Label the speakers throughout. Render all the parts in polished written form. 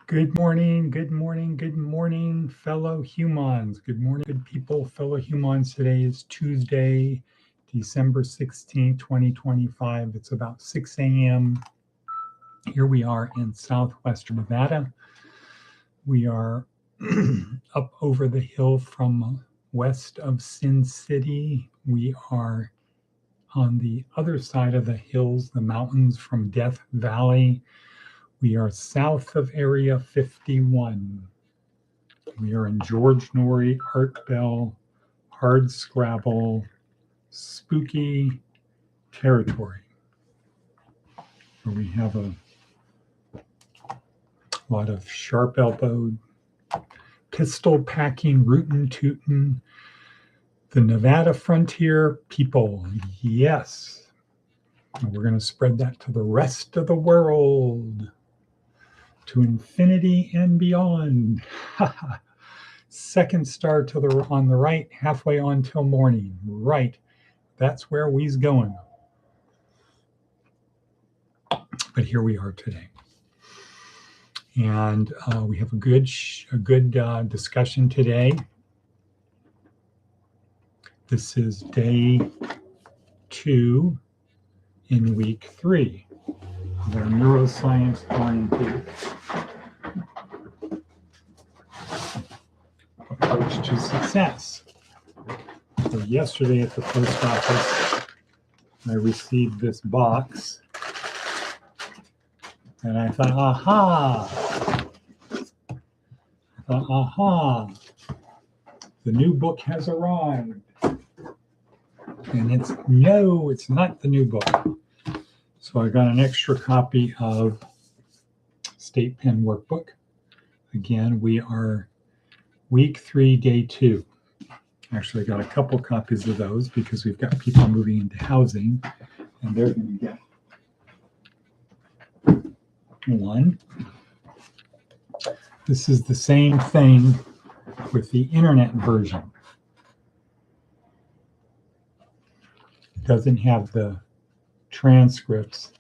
Speaker 1: Good morning, good morning, good morning, fellow humans. Good morning, good people, fellow humans. Today is Tuesday, December 16th, 2025. It's about 6 a.m. Here we are in southwestern Nevada. We are up over the hill from west of Sin City. We are on the other side of the hills, the mountains from Death Valley. We are south of Area 51. We are in George Norrie, Art Bell, Hard Scrabble, spooky territory, where we have a lot of sharp-elbowed, pistol-packing, rootin' tootin', the Nevada frontier people. Yes. And we're going to spread that to the rest of the world, to infinity and beyond. Second star to the on the right, halfway on till morning. Right, that's where we's going. But here we are today, and we have a good discussion today. This is day 2 in week 3 of our neuroscience oriented approach to success. So yesterday at the post office, I received this box, and I thought, aha, the new book has arrived. And it's not the new book. So I got an extra copy of State Pen Workbook. Again, we are week 3, day 2. Actually, I got a couple copies of those because we've got people moving into housing, and they're going to get one. This is the same thing with the internet version. It doesn't have the transcripts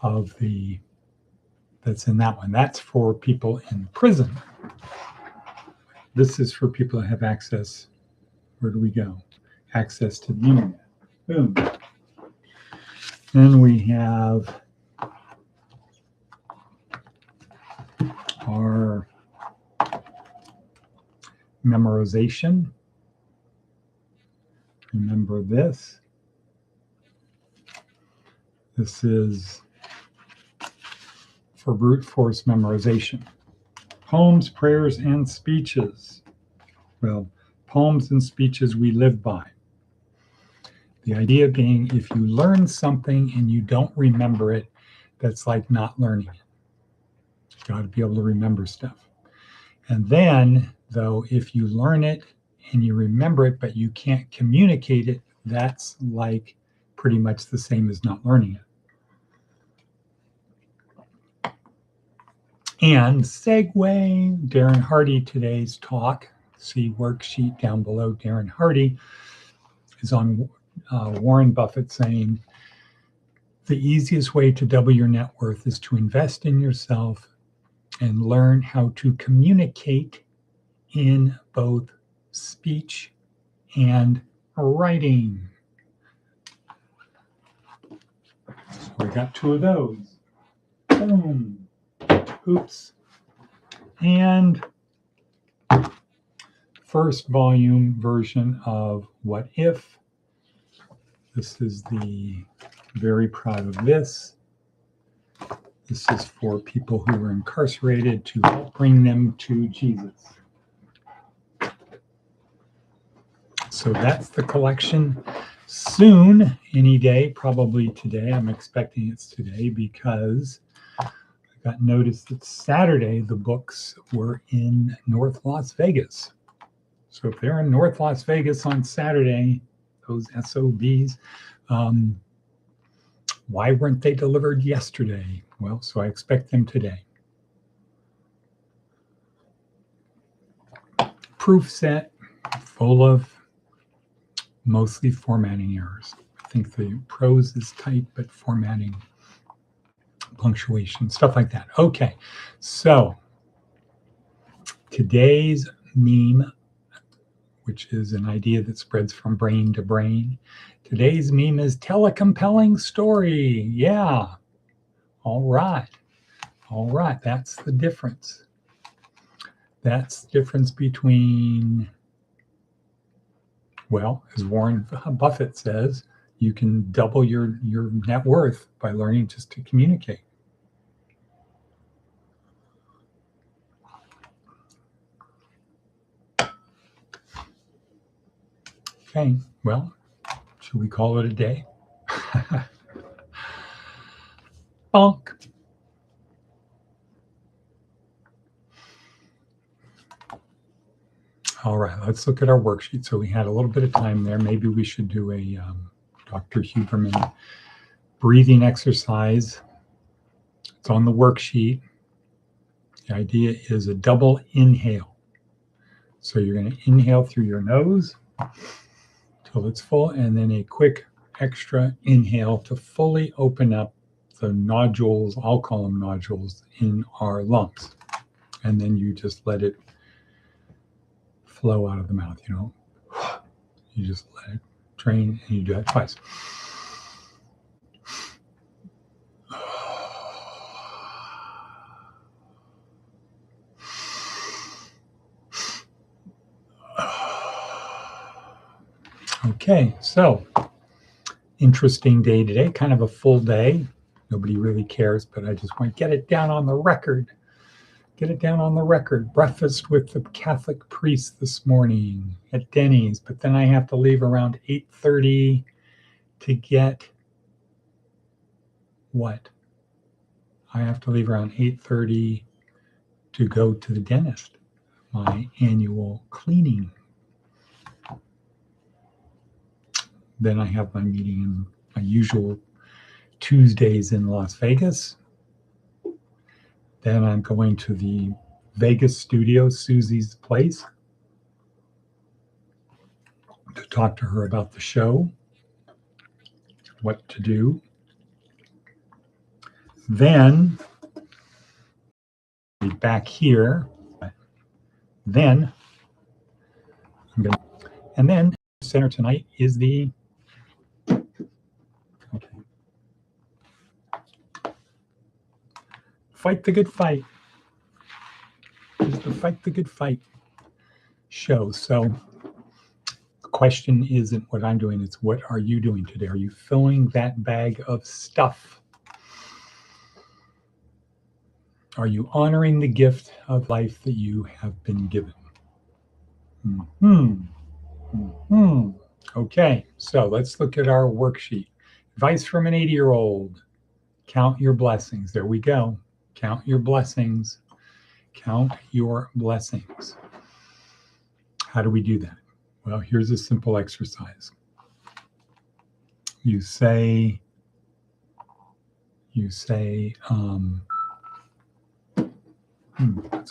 Speaker 1: of that's in that one. That's for people in prison. This is for people that have access. Where do we go? Access to the internet. Boom. Then we have our memorization. Remember this. This is for brute force memorization. Poems, prayers, and speeches. Well, poems and speeches we live by. The idea being, if you learn something and you don't remember it, that's like not learning it. You've got to be able to remember stuff. And then, though, if you learn it and you remember it, but you can't communicate it, that's like pretty much the same as not learning it. And segue, Darren Hardy, today's talk, see worksheet down below. Darren Hardy is on Warren Buffett saying, the easiest way to double your net worth is to invest in yourself and learn how to communicate in both speech and writing. So we got 2 of those. Boom. Oops. And first volume version of What If. This is very proud of this. This is for people who were incarcerated to help bring them to Jesus. So that's the collection. Soon, any day, probably today. I'm expecting it's today because I got notice that Saturday the books were in North Las Vegas. So if they're in North Las Vegas on Saturday, those SOBs, why weren't they delivered yesterday? Well, so I expect them today. Proof set full of mostly formatting errors. I think the prose is tight, but formatting punctuation, stuff like that. Okay, so today's meme, which is an idea that spreads from brain to brain. Today's meme is tell a compelling story. Yeah. All right. All right. That's the difference. That's the difference between, well, as Warren Buffett says, you can double your net worth by learning just to communicate. Okay, well, should we call it a day? Bonk. All right, let's look at our worksheet. So we had a little bit of time there. Maybe we should do a Dr. Huberman breathing exercise. It's on the worksheet. The idea is a double inhale. So you're going to inhale through your nose till it's full, and then a quick extra inhale to fully open up the nodules, I'll call them nodules, in our lungs. And then you just let it flow out of the mouth, you know. You just let it drain, and you do that twice. Okay, so interesting day today, kind of a full day. Nobody really cares, but I just want to get it down on the record. Get it down on the record. Breakfast with the Catholic priest this morning at Denny's, but then I have to leave around 8:30 to get what? I have to leave around 8:30 to go to the dentist, my annual cleaning. Then I have my meeting in my usual Tuesdays in Las Vegas. Then I'm going to the Vegas studio, Susie's place, to talk to her about the show, what to do. Then be back here. Then I'm going to, and then center tonight is the, okay, Fight the Good Fight. It's the Fight the Good Fight show. So the question isn't what I'm doing, it's what are you doing today? Are you filling that bag of stuff? Are you honoring the gift of life that you have been given? Okay, so let's look at our worksheet. Advice from an 80-year-old. Count your blessings. There we go. Count your blessings. Count your blessings. How do we do that? Well, here's a simple exercise. You say, that's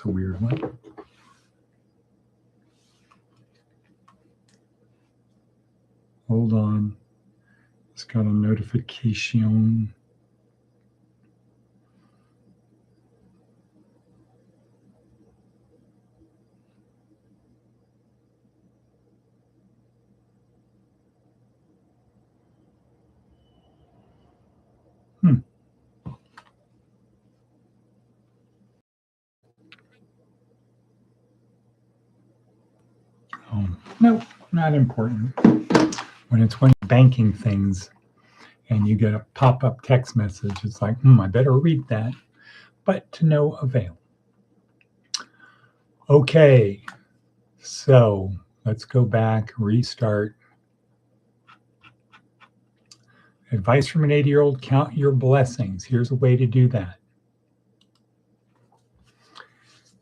Speaker 1: a weird one. Hold on. It's got a notification. No, not important. When it's one of banking things and you get a pop-up text message, it's like, I better read that, but to no avail. Okay, so let's go back, restart. Advice from an 80-year-old, count your blessings. Here's a way to do that.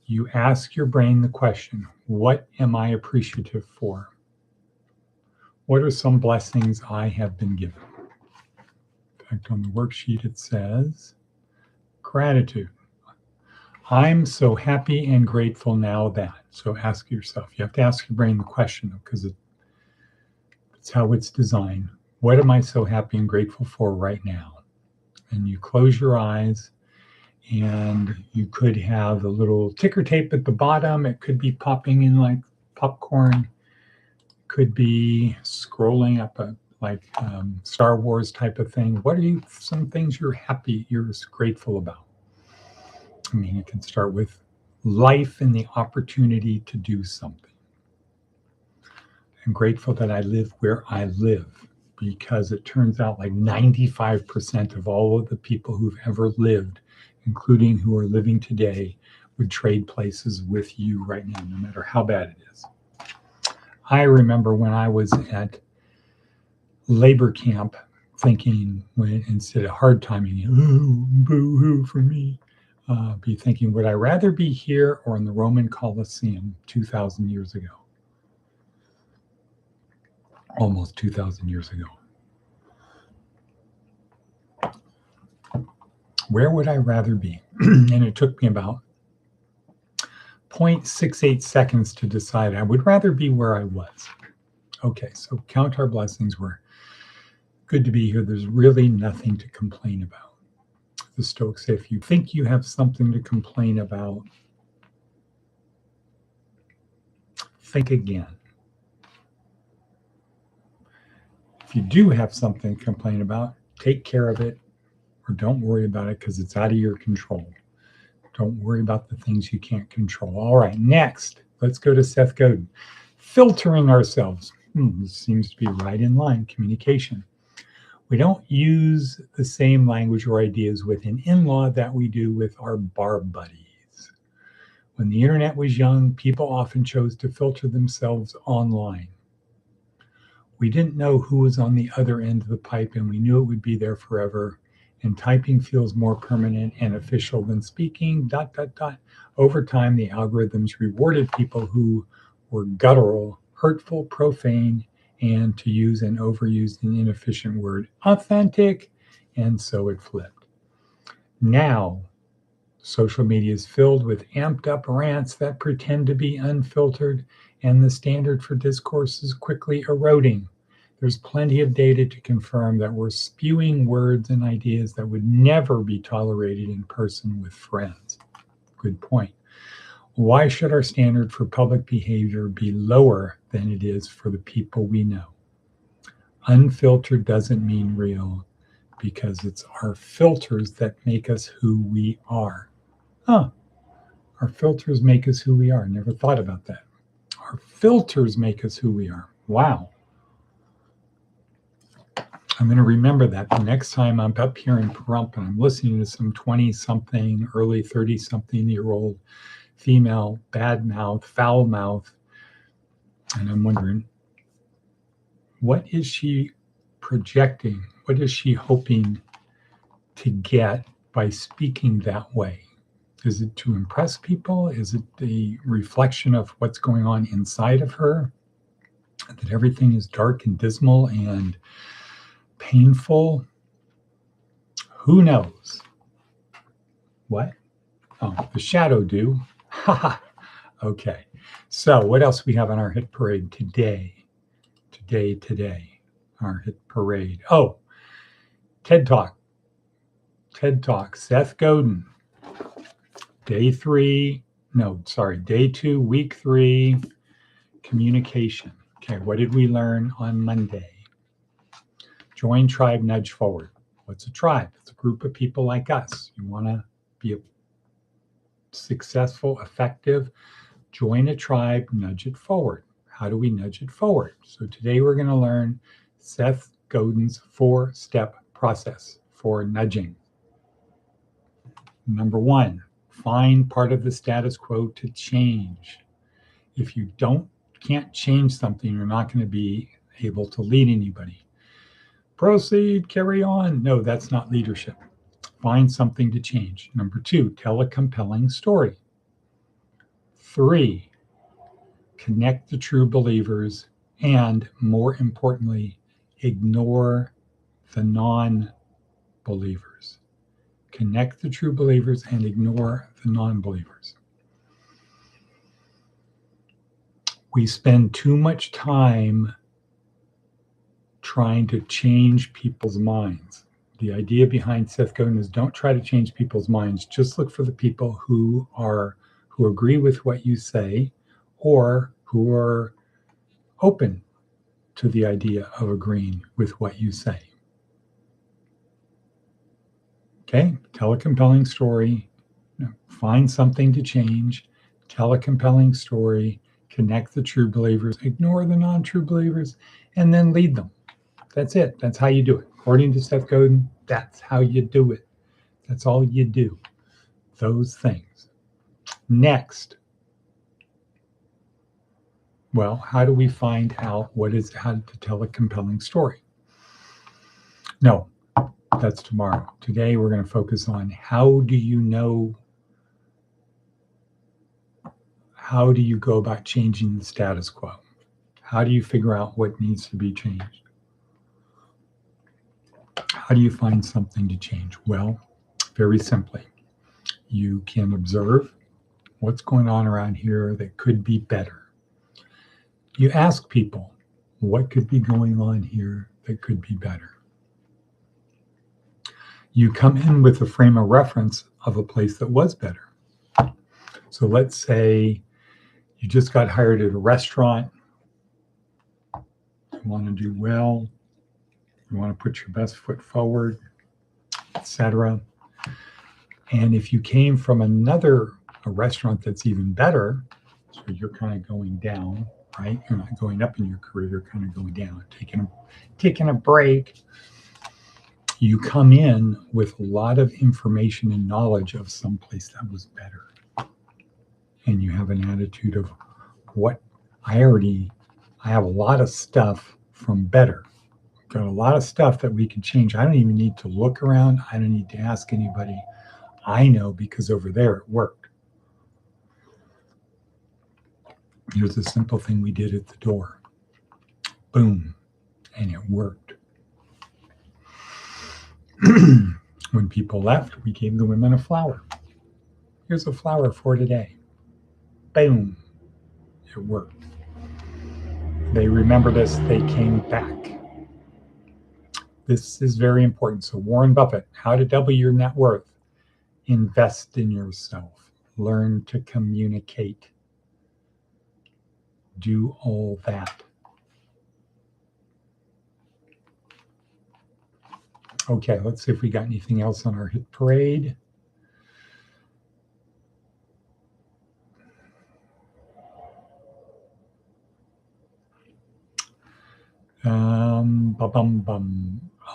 Speaker 1: You ask your brain the question, what am I appreciative for? What are some blessings I have been given? In fact, on the worksheet it says, gratitude. I'm so happy and grateful now that. So ask yourself, you have to ask your brain the question because it's how it's designed. What am I so happy and grateful for right now? And you close your eyes And you could have a little ticker tape at the bottom. It could be popping in like popcorn. Could be scrolling up a Star Wars type of thing. What are some things you're grateful about? I mean, it can start with life and the opportunity to do something. I'm grateful that I live where I live, because it turns out like 95% of all of the people who've ever lived, including who are living today, would trade places with you right now, no matter how bad it is. I remember when I was at labor camp thinking, instead of hard timing, ooh, boo hoo for me, be thinking, would I rather be here or in the Roman Colosseum 2,000 years ago? Almost 2,000 years ago. Where would I rather be? And it took me about 0.68 seconds to decide I would rather be where I was. Okay, so count our blessings. We're good to be here. There's really nothing to complain about. The Stoics say if you think you have something to complain about, think again. If you do have something to complain about, take care of it, or don't worry about it because it's out of your control. Don't worry about the things you can't control. All right, next, let's go to Seth Godin. Filtering ourselves. This seems to be right in line. Communication. We don't use the same language or ideas with an in-law that we do with our bar buddies. When the internet was young, people often chose to filter themselves online. We didn't know who was on the other end of the pipe, and we knew it would be there forever. And typing feels more permanent and official than speaking, ... Over time, the algorithms rewarded people who were guttural, hurtful, profane, and, to use an overused and inefficient word, authentic, and so it flipped. Now, social media is filled with amped up rants that pretend to be unfiltered, and the standard for discourse is quickly eroding. There's plenty of data to confirm that we're spewing words and ideas that would never be tolerated in person with friends. Good point. Why should our standard for public behavior be lower than it is for the people we know? Unfiltered doesn't mean real, because it's our filters that make us who we are. Our filters make us who we are. Never thought about that. Our filters make us who we are. Wow. I'm going to remember that the next time I'm up here in Pahrump and I'm listening to some 20-something, early 30-something-year-old female bad mouth, foul mouth, and I'm wondering, what is she projecting? What is she hoping to get by speaking that way? Is it to impress people? Is it the reflection of what's going on inside of her? That everything is dark and dismal and painful? Who knows? What? Oh, the shadow do. Okay. So what else we have on our hit parade today? Our hit parade. Oh, TED Talk. Seth Godin. Day 2, week 3, communication. Okay, what did we learn on Monday? Join tribe, nudge forward. What's a tribe? It's a group of people like us. You want to be successful, effective, join a tribe, nudge it forward. How do we nudge it forward? So today we're going to learn Seth Godin's 4-step process for nudging. Number 1, find part of the status quo to change. If you can't change something, you're not going to be able to lead anybody. Proceed, carry on. No, that's not leadership. Find something to change. Number 2, tell a compelling story. 3, connect the true believers, and more importantly, ignore the non-believers. Connect the true believers and ignore the non-believers. We spend too much time trying to change people's minds. The idea behind Seth Godin is don't try to change people's minds. Just look for the people who agree with what you say or who are open to the idea of agreeing with what you say. Okay, tell a compelling story, find something to change, tell a compelling story, connect the true believers, ignore the non-true believers, and then lead them. That's it. That's how you do it. According to Seth Godin, that's how you do it. That's all you do. Those things. Next. Well, how do we find out how to tell a compelling story? No, that's tomorrow. Today, we're going to focus on how do you go about changing the status quo? How do you figure out what needs to be changed? How do you find something to change? Well, very simply, you can observe what's going on around here that could be better. You ask people, what could be going on here that could be better? You come in with a frame of reference of a place that was better. So let's say you just got hired at a restaurant. You want to do well. You want to put your best foot forward, etc. And if you came from a restaurant that's even better, so you're kind of going down, right? You're not going up in your career, you're kind of going down, taking a break. You come in with a lot of information and knowledge of some place that was better. And you have an attitude of I have a lot of stuff from better. I've got a lot of stuff that we can change. I don't even need to look around. I don't need to ask anybody. I know because over there it worked. Here's a simple thing we did at the door. Boom. And it worked. When people left, we gave the women a flower. Here's a flower for today. Boom. It worked. They remembered us. They came back. This is very important. So Warren Buffett, how to double your net worth. Invest in yourself. Learn to communicate. Do all that. Okay, let's see if we got anything else on our hit parade.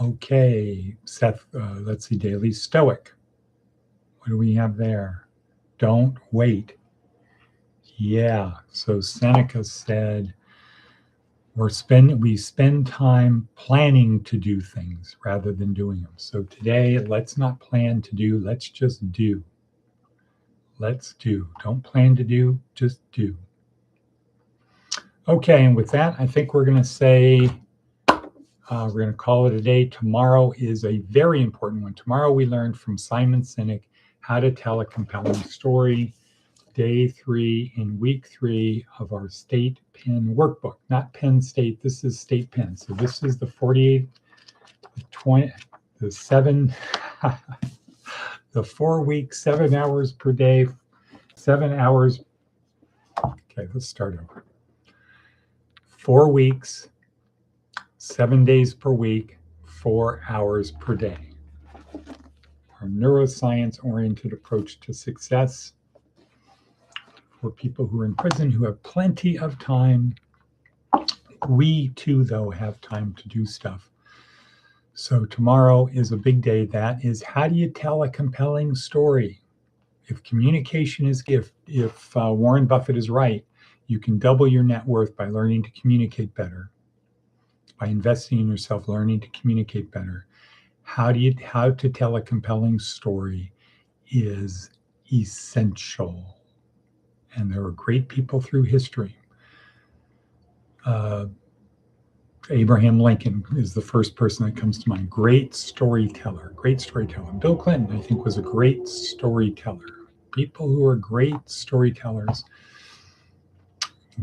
Speaker 1: Okay, Seth, let's see, Daily Stoic. What do we have there? Don't wait. Yeah, so Seneca said, we spend time planning to do things rather than doing them. So today, let's not plan to do, let's just do. Let's do. Don't plan to do, just do. Okay, and with that, I think we're going to say, we're going to call it a day. Tomorrow is a very important one. Tomorrow we learned from Simon Sinek how to tell a compelling story. Day 3 in week 3 of our state Penn workbook. Not Penn State, this is state Penn. So this is the 48, the 20, the 7, the 4 weeks, 7 hours per day, 7 hours. Okay, let's start over. 4 weeks, 7 days per week, 4 hours per day. Our neuroscience-oriented approach to success for people who are in prison who have plenty of time. We too, though, have time to do stuff. So tomorrow is a big day. That is, how do you tell a compelling story? If communication is gift, if Warren Buffett is right, you can double your net worth by learning to communicate better, by investing in yourself, learning to communicate better. How to tell a compelling story is essential. And there are great people through history. Abraham Lincoln is the first person that comes to mind. Great storyteller. Bill Clinton, I think, was a great storyteller. People who are great storytellers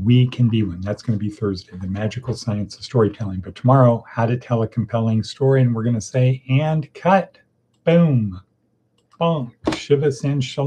Speaker 1: we can be one. That's going to be Thursday, the magical science of storytelling. But tomorrow, how to tell a compelling story. And we're going to say, and cut. Boom. Bonk. Shiva San Shalom.